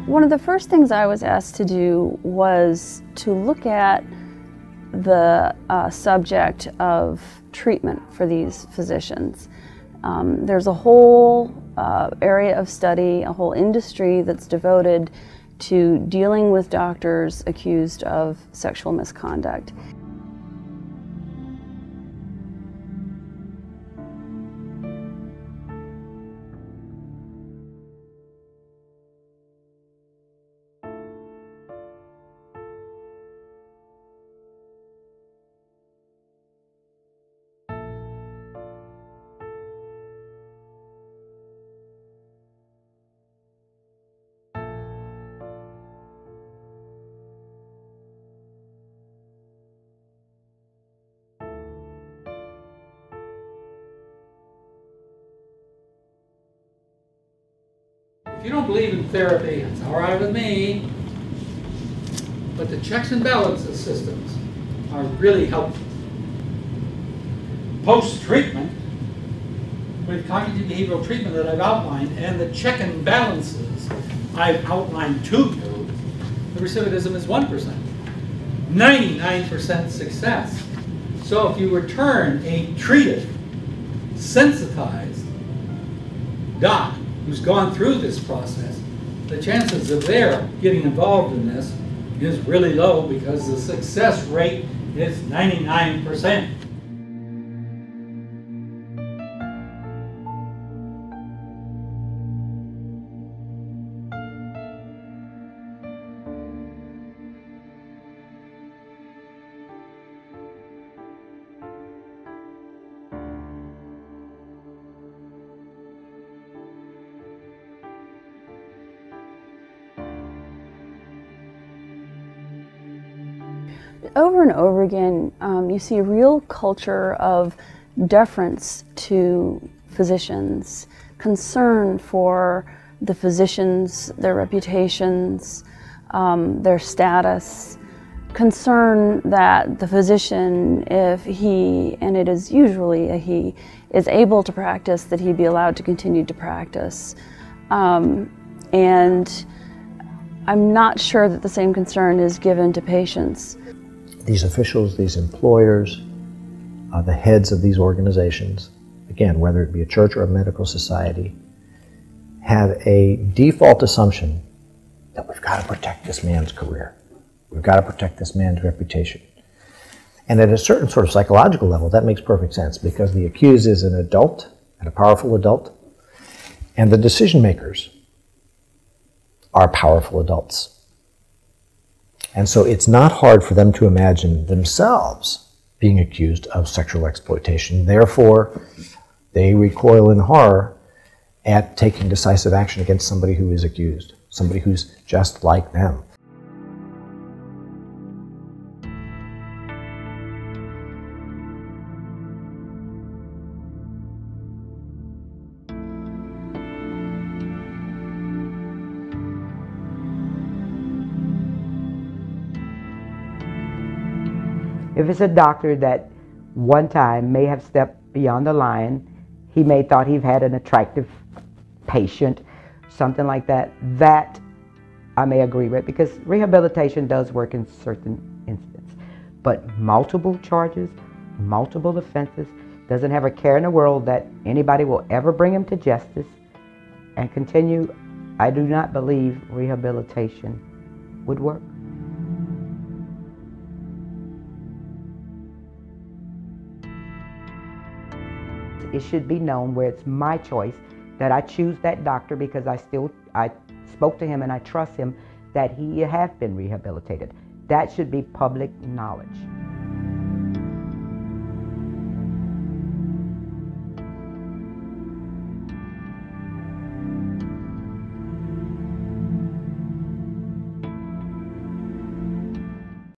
One of the first things I was asked to do was to look at the subject of treatment for these physicians. There's a whole area of study, a whole industry that's devoted to dealing with doctors accused of sexual misconduct. If you don't believe in therapy, it's all right with me, but the checks and balances systems are really helpful. Post-treatment, with cognitive behavioral treatment that I've outlined, and the check and balances I've outlined to you, the recidivism is 1%. 99% success. So if you return a treated, sensitized doc who's gone through this process, the chances of their getting involved in this is really low because the success rate is 99%. Over and over again, you see a real culture of deference to physicians, concern for the physicians, their reputations, their status, concern that the physician, if he, and it is usually a he, is able to practice, that he be allowed to continue to practice. And I'm not sure that the same concern is given to patients. These officials, these employers, the heads of these organizations, again, whether it be a church or a medical society, have a default assumption that we've got to protect this man's career. We've got to protect this man's reputation. And at a certain sort of psychological level, that makes perfect sense because the accused is an adult, and a powerful adult, and the decision makers are powerful adults. And so it's not hard for them to imagine themselves being accused of sexual exploitation. Therefore, they recoil in horror at taking decisive action against somebody who is accused, somebody who's just like them. If it's a doctor that one time may have stepped beyond the line, he may thought he had an attractive patient, something like that, that I may agree with because rehabilitation does work in certain instances. But multiple charges, multiple offenses, doesn't have a care in the world that anybody will ever bring him to justice and continue, I do not believe rehabilitation would work. It should be known where it's my choice that I choose that doctor because I spoke to him and I trust him that he has been rehabilitated. That should be public knowledge.